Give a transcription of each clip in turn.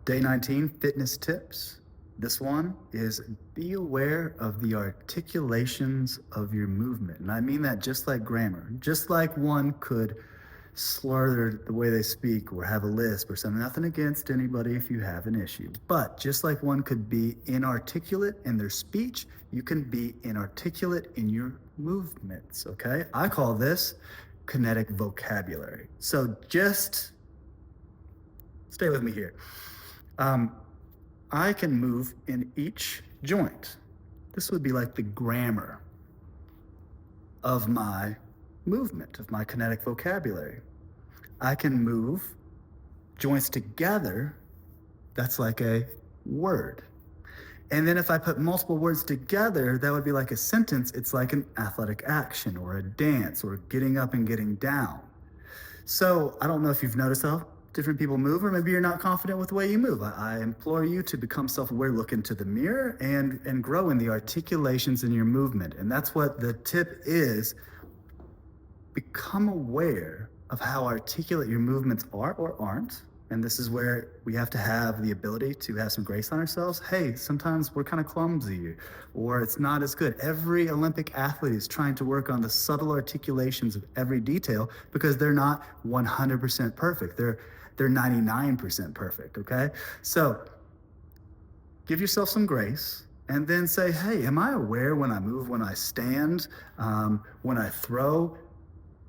Day 19, fitness tips. This one is be aware of the articulations of your movement. And I mean that just like grammar. Just like one could slur the way they speak or have a lisp or something. Nothing against anybody if you have an issue. But just like one could be inarticulate in their speech, you can be inarticulate in your movements, okay? I call this kinetic vocabulary. So just stay with me here. I can move in each joint. This would be like the grammar of my movement, of my kinetic vocabulary. I can move joints together. That's like a word. And then if I put multiple words together, that would be like a sentence. It's like an athletic action or a dance or getting up and getting down. So I don't know if you've noticed how different people move, or maybe you're not confident with the way you move. I implore you to become self-aware, look into the mirror, and grow in the articulations in your movement. And that's what the tip is. Become aware of how articulate your movements are or aren't. And this is where we have to have the ability to have some grace on ourselves. Hey, sometimes we're kind of clumsy or it's not as good. Every Olympic athlete is trying to work on the subtle articulations of every detail because they're not 100% perfect. They're 99% perfect, okay? So give yourself some grace and then say, hey, am I aware when I move, when I stand, when I throw?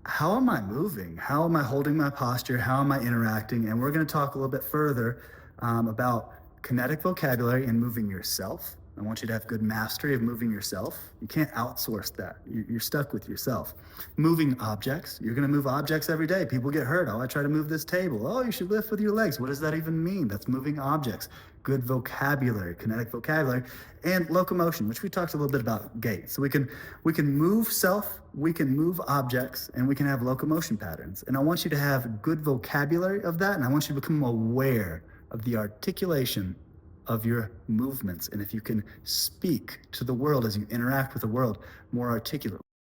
How am I moving? How am I holding my posture? How am I interacting? And we're going to talk a little bit further about kinetic vocabulary and moving yourself. I want you to have good mastery of moving yourself. You can't outsource that. You're stuck with yourself. Moving objects. You're going to move objects every day. People get hurt. Oh, I try to move this table. Oh, you should lift with your legs. What does that even mean? That's moving objects. Good vocabulary, kinetic vocabulary, and locomotion, which we talked a little bit about gait. So we can move self, we can move objects, and we can have locomotion patterns. And I want you to have good vocabulary of that, and I want you to become aware of the articulation of your movements. And if you can speak to the world as you interact with the world more articulately.